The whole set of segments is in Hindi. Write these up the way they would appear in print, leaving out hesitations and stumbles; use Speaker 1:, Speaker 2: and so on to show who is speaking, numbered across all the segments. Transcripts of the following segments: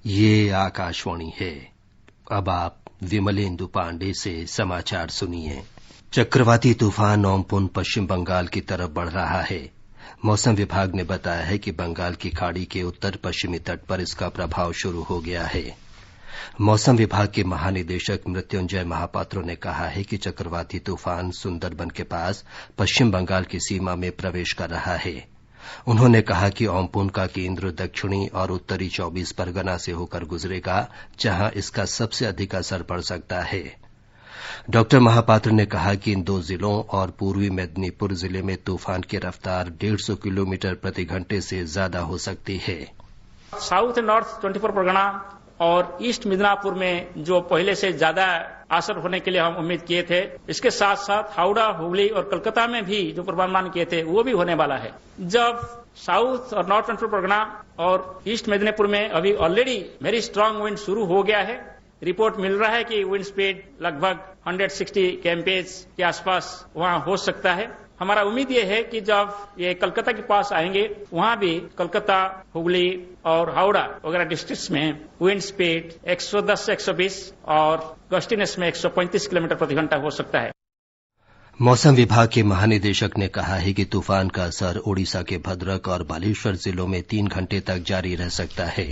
Speaker 1: ये आकाशवाणी है। अब आप विमलेंदु पांडे से समाचार सुनिए। चक्रवाती तूफान ओम्पुन पश्चिम बंगाल की तरफ बढ़ रहा है। मौसम विभाग ने बताया है कि बंगाल की खाड़ी के उत्तर पश्चिमी तट पर इसका प्रभाव शुरू हो गया है। मौसम विभाग के महानिदेशक मृत्युंजय महापात्रो ने कहा है कि चक्रवाती तूफान सुंदरबन के पास पश्चिम बंगाल की सीमा में प्रवेश कर रहा है। उन्होंने कहा कि ओम्पुन का केंद्र दक्षिणी और उत्तरी 24 परगना से होकर गुजरेगा, जहां इसका सबसे अधिक असर पड़ सकता है। डॉ महापात्र ने कहा कि इन दो जिलों और पूर्वी मेदिनीपुर जिले में तूफान की रफ्तार 150 किलोमीटर प्रति घंटे से ज्यादा हो सकती है।
Speaker 2: साउथ एंड नॉर्थ 24 परगना और ईस्ट मिदनापुर में जो पहले से ज्यादा असर होने के लिए हम उम्मीद किए थे, इसके साथ साथ हावड़ा, हुगली और कोलकाता में भी जो पूर्वानुमान किए थे वो भी होने वाला है। जब साउथ और नॉर्थ 24 परगना और ईस्ट मेदिनीपुर में अभी ऑलरेडी वेरी स्ट्रांग विंड शुरू हो गया है। रिपोर्ट मिल रहा है कि विंड स्पीड लगभग 160 kmph के आसपास वहां हो सकता है। हमारा उम्मीद ये है कि जब ये कोलकाता के पास आएंगे, वहां भी कोलकाता, हुगली और हावड़ा वगैरह डिस्ट्रिक्ट्स में विंड स्पीड 110 से 120 और गस्टिनेस में 135 किलोमीटर प्रति घंटा हो सकता है।
Speaker 1: मौसम विभाग के महानिदेशक ने कहा है कि तूफान का असर ओडिशा के भद्रक और बालेश्वर जिलों में 3 घंटे तक जारी रह सकता है।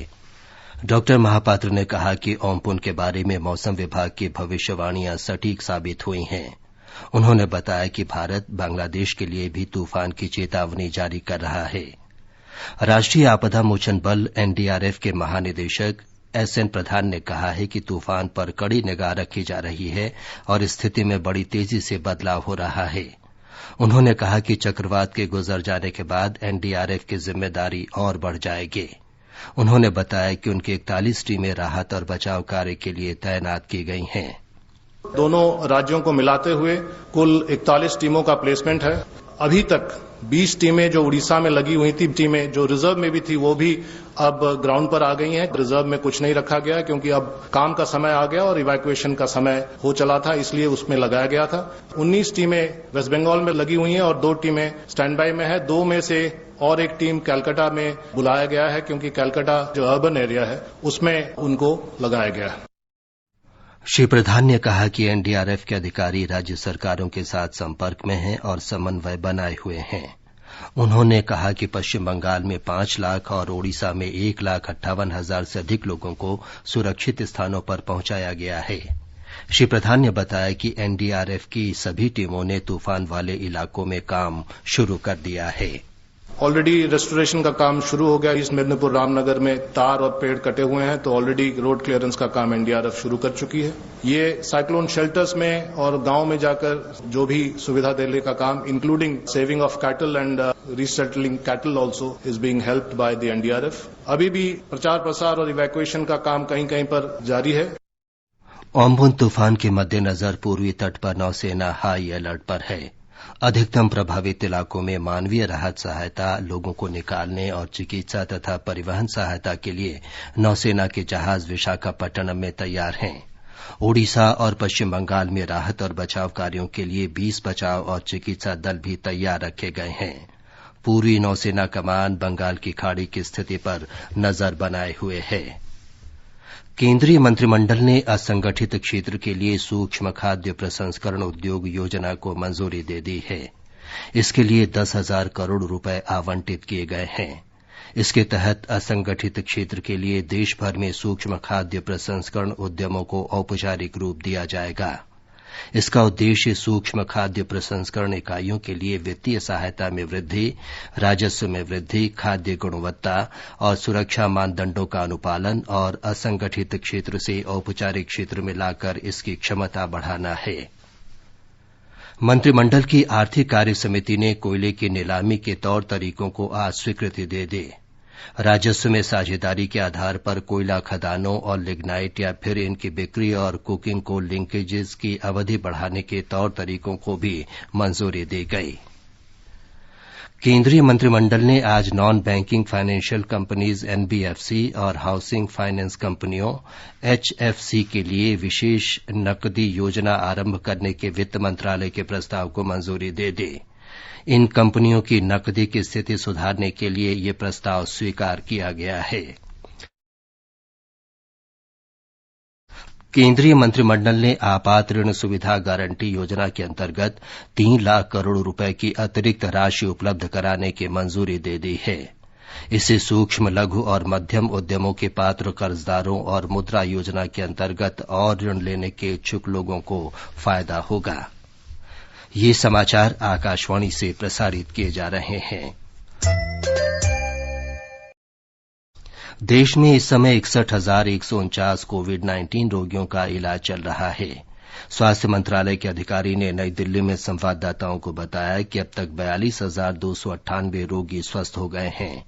Speaker 1: डॉ महापात्र ने कहा कि ओम्पुन के बारे में मौसम विभाग की भविष्यवाणियां सटीक साबित हुई हैं। उन्होंने बताया कि भारत बांग्लादेश के लिए भी तूफान की चेतावनी जारी कर रहा है। राष्ट्रीय आपदा मोचन बल एनडीआरएफ के महानिदेशक एसएन प्रधान ने कहा है कि तूफान पर कड़ी निगाह रखी जा रही है और स्थिति में बड़ी तेजी से बदलाव हो रहा है। उन्होंने कहा कि चक्रवात के गुजर जाने के बाद एनडीआरएफ की जिम्मेदारी और बढ़ जाएगी। उन्होंने बताया कि उनकी 41 टीमें राहत और बचाव कार्य के लिए तैनात की गई हैं।
Speaker 3: दोनों राज्यों को मिलाते हुए कुल 41 टीमों का प्लेसमेंट है। अभी तक 20 टीमें जो उड़ीसा में लगी हुई थी, टीमें जो रिजर्व में भी थी, वो भी अब ग्राउंड पर आ गई हैं। रिजर्व में कुछ नहीं रखा गया क्योंकि अब काम का समय आ गया और इवैक्यूएशन का समय हो चला था, इसलिए उसमें लगाया गया था। 19 टीमें वेस्ट बंगाल में लगी हुई हैं और 2 टीमें स्टैंड बाय में है। 2 में से और एक टीम कलकत्ता में बुलाया गया है क्योंकि कलकत्ता जो अर्बन एरिया है उसमें उनको लगाया गया है।
Speaker 1: श्री प्रधान ने कहा कि एनडीआरएफ के अधिकारी राज्य सरकारों के साथ संपर्क में हैं और समन्वय बनाए हुए हैं। उन्होंने कहा कि पश्चिम बंगाल में 5 लाख और ओडिशा में 1,58,000 से अधिक लोगों को सुरक्षित स्थानों पर पहुंचाया गया है। श्री प्रधान ने बताया कि एनडीआरएफ की सभी टीमों ने तूफान वाले इलाकों में काम शुरू कर दिया है।
Speaker 3: ऑलरेडी रेस्टोरेशन का काम शुरू हो गया। ईस्ट मेदिनीपुर रामनगर में तार और पेड़ कटे हुए हैं, तो ऑलरेडी रोड क्लियरेंस का काम एनडीआरएफ शुरू कर चुकी है। ये साइक्लोन शेल्टर्स में और गांव में जाकर जो भी सुविधा देने का काम, including saving of cattle and resettling cattle also is being helped by the NDRF. अभी भी प्रचार प्रसार और इवैक्यूएशन का काम कहीं कहीं पर जारी है।
Speaker 1: ओम्पुन तूफान के मद्देनजर पूर्वी तट पर नौसेना हाई अलर्ट पर है। अधिकतम प्रभावित इलाकों में मानवीय राहत सहायता, लोगों को निकालने और चिकित्सा तथा परिवहन सहायता के लिए नौसेना के जहाज विशाखापट्टनम में तैयार हैं। ओडिशा और पश्चिम बंगाल में राहत और बचाव कार्यों के लिए 20 बचाव और चिकित्सा दल भी तैयार रखे गए हैं। पूर्वी नौसेना कमान बंगाल की खाड़ी की स्थिति पर नजर बनाए हुए है। केंद्रीय मंत्रिमंडल ने असंगठित क्षेत्र के लिए सूक्ष्म खाद्य प्रसंस्करण उद्योग योजना को मंजूरी दे दी है। इसके लिए 10,000 करोड़ रुपए आवंटित किए गए हैं। इसके तहत असंगठित क्षेत्र के लिए देश भर में सूक्ष्म खाद्य प्रसंस्करण उद्यमों को औपचारिक रूप दिया जाएगा। इसका उद्देश्य सूक्ष्म खाद्य प्रसंस्करण इकाइयों के लिए वित्तीय सहायता में वृद्धि, राजस्व में वृद्धि, खाद्य गुणवत्ता और सुरक्षा मानदंडों का अनुपालन और असंगठित क्षेत्र से औपचारिक क्षेत्र में लाकर इसकी क्षमता बढ़ाना है। मंत्रिमंडल की आर्थिक कार्य समिति ने कोयले की नीलामी के तौर तरीकों को आज स्वीकृति दे दी। राजस्व में साझेदारी के आधार पर कोयला खदानों और लिग्नाइट या फिर इनकी बिक्री और कुकिंग को लिंकेजेस की अवधि बढ़ाने के तौर तरीकों को भी मंजूरी दी गई। केंद्रीय मंत्रिमंडल ने आज non banking financial companies NBFC और हाउसिंग फाइनेंस कंपनियों एचएफसी के लिए विशेष नकदी योजना आरंभ करने के वित्त मंत्रालय के प्रस्ताव को मंजूरी दे दी। इन कंपनियों की नकदी की स्थिति सुधारने के लिए ये प्रस्ताव स्वीकार किया गया है। केंद्रीय मंत्रिमंडल ने आपात ऋण सुविधा गारंटी योजना के अंतर्गत 3 लाख करोड़ रुपए की अतिरिक्त राशि उपलब्ध कराने की मंजूरी दे दी है। इससे सूक्ष्म लघु और मध्यम उद्यमों के पात्र कर्जदारों और मुद्रा योजना के अंतर्गत और ऋण लेने के इच्छुक लोगों को फायदा होगा। ये समाचार आकाशवाणी से प्रसारित किए जा रहे हैं। देश में इस समय 61,149 कोविड-19 रोगियों का इलाज चल रहा है। स्वास्थ्य मंत्रालय के अधिकारी ने नई दिल्ली में संवाददाताओं को बताया कि अब तक 42,298 रोगी स्वस्थ हो गए हैं।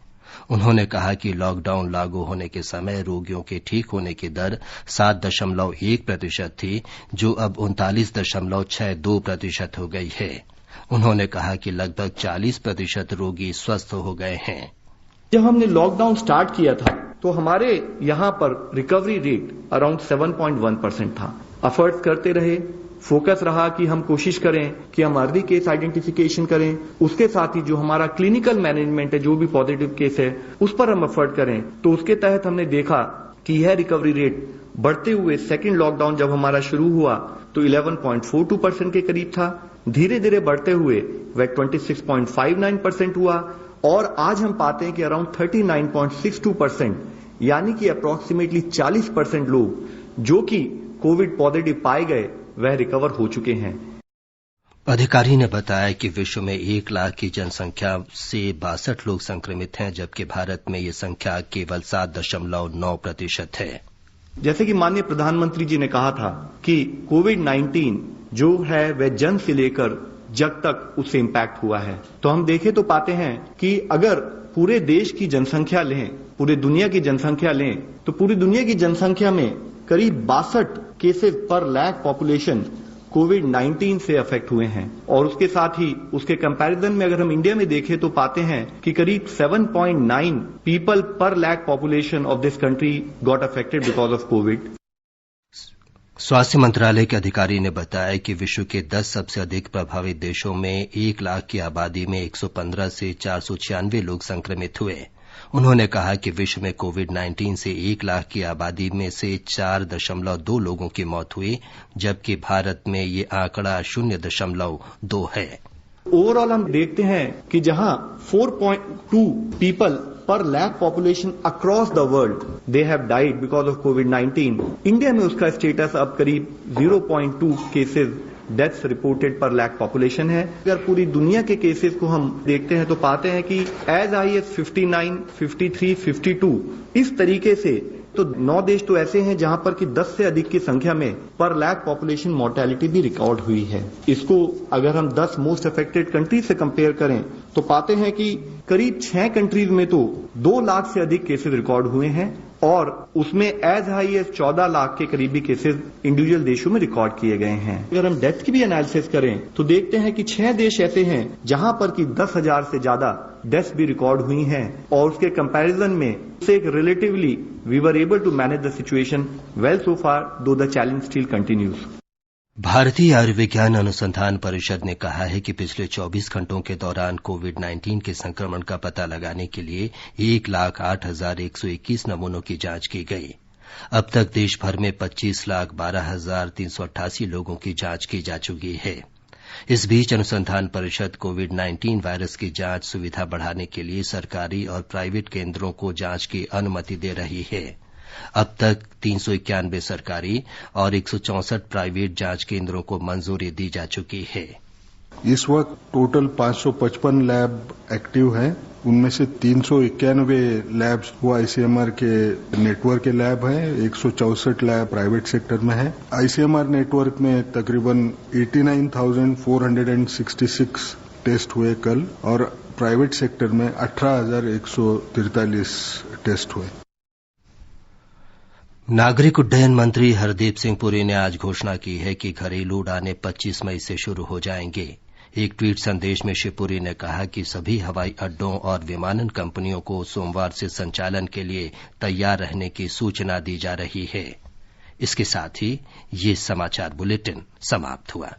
Speaker 1: उन्होंने कहा कि लॉकडाउन लागू होने के समय रोगियों के ठीक होने की दर 7.1% थी, जो अब 39.62% हो गई है। उन्होंने कहा कि लगभग 40% रोगी स्वस्थ हो गए हैं।
Speaker 4: जब हमने लॉकडाउन स्टार्ट किया था तो हमारे यहां पर रिकवरी रेट अराउंड 7.1% था। एफर्ट्स करते रहे, फोकस रहा कि हम कोशिश करें कि हम अर्ली केस आइडेंटिफिकेशन करें, उसके साथ ही जो हमारा क्लिनिकल मैनेजमेंट है, जो भी पॉजिटिव केस है उस पर हम एफर्ट करें। तो उसके तहत हमने देखा कि यह रिकवरी रेट बढ़ते हुए सेकेंड लॉकडाउन जब हमारा शुरू हुआ तो 11.42% के करीब था। धीरे धीरे बढ़ते हुए वह 26.59% हुआ और आज हम पाते हैं कि अराउंड 39.62%, यानी कि अप्रोक्सीमेटली 40% लोग जो कि कोविड पॉजिटिव पाए गए वह रिकवर हो चुके हैं।
Speaker 1: अधिकारी ने बताया कि विश्व में 1 लाख की जनसंख्या से 62 लोग संक्रमित हैं, जबकि भारत में ये संख्या केवल 7.9% है।
Speaker 4: जैसे कि माननीय प्रधानमंत्री जी ने कहा था कि कोविड-19 जो है वह जन से लेकर जग तक उससे इम्पैक्ट हुआ है। तो हम देखें तो पाते हैं कि अगर पूरे देश की जनसंख्या लें, पूरे दुनिया की जनसंख्या लें, तो पूरी दुनिया की जनसंख्या में करीब 62 केसेस पर लाख पॉपुलेशन कोविड-19 से अफेक्ट हुए हैं। और उसके साथ ही उसके कंपैरिजन में अगर हम इंडिया में देखें तो पाते हैं कि करीब 7.9 पीपल पर lakh population of this country got affected because of Covid.
Speaker 1: स्वास्थ्य मंत्रालय के अधिकारी ने बताया कि विश्व के 10 सबसे अधिक प्रभावित देशों में 1 लाख की आबादी में 115 से 496 लोग संक्रमित हुए। उन्होंने कहा कि विश्व में कोविड-19 से 1 लाख की आबादी में से 4.2 लोगों की मौत हुई, जबकि भारत में ये आंकड़ा 0.2 है।
Speaker 4: ओवरऑल हम देखते हैं कि जहां 4.2 पीपल पर lakh population across the world they have died because of covid, India में उसका स्टेटस अब करीब 0.2 केसेस डेथ्स रिपोर्टेड पर लाख पॉपुलेशन है। अगर पूरी दुनिया के केसेस को हम देखते हैं तो पाते हैं कि एज हाई एज 59, 53, 52 इस तरीके से तो 9 देश तो ऐसे हैं जहां पर कि 10 से अधिक की संख्या में पर लाख पॉपुलेशन मोर्टेलिटी भी रिकॉर्ड हुई है। इसको अगर हम 10 मोस्ट अफेक्टेड कंट्रीज से कंपेयर करें तो पाते हैं कि करीब 6 कंट्रीज में तो 2 लाख से अधिक केसेस रिकॉर्ड हुए हैं और उसमें एज हाई एज 14 लाख के करीबी केसेस इंडिविजुअल देशों में रिकॉर्ड किए गए हैं। अगर हम डेथ की भी एनालिसिस करें तो देखते हैं कि 6 देश ऐसे हैं जहां पर कि 10,000 से ज्यादा डेथ्स भी रिकॉर्ड हुई हैं और उसके कंपैरिजन में से relatively we were able to manage the situation well so far, though the challenge still continues.
Speaker 1: Bharatiya Ayurvigyan अनुसंधान परिषद ने कहा है कि पिछले 24 घंटों के दौरान कोविड-19 के संक्रमण का पता लगाने के लिए 1,08,121 नमूनों की जांच की गई। अब तक देश भर में 25,12,388 लोगों की जांच की जा चुकी है। इस बीच अनुसंधान परिषद कोविड-19 वायरस की जांच सुविधा बढ़ाने के लिए सरकारी और प्राइवेट केंद्रों को जांच की अनुमति दे रही है। अब तक 391 सरकारी और 164 प्राइवेट जांच केंद्रों को मंजूरी दी जा चुकी है।
Speaker 5: इस वक्त टोटल 555 लैब एक्टिव हैं, उनमें से 391 लैब्स वो आईसीएमआर के नेटवर्क के लैब हैं, 164 लैब प्राइवेट सेक्टर में है। आईसीएमआर नेटवर्क में तकरीबन 89,466 टेस्ट हुए कल और प्राइवेट सेक्टर में 18,143 टेस्ट हुए।
Speaker 1: नागरिक उड्डयन मंत्री हरदीप सिंह पुरी ने आज घोषणा की है कि घरेलू उड़ानें 25 मई से शुरू हो जाएंगे। एक ट्वीट संदेश में श्री पुरी ने कहा कि सभी हवाई अड्डों और विमानन कंपनियों को सोमवार से संचालन के लिए तैयार रहने की सूचना दी जा रही है। इसके साथ ही ये समाचार बुलेटिन समाप्त हुआ।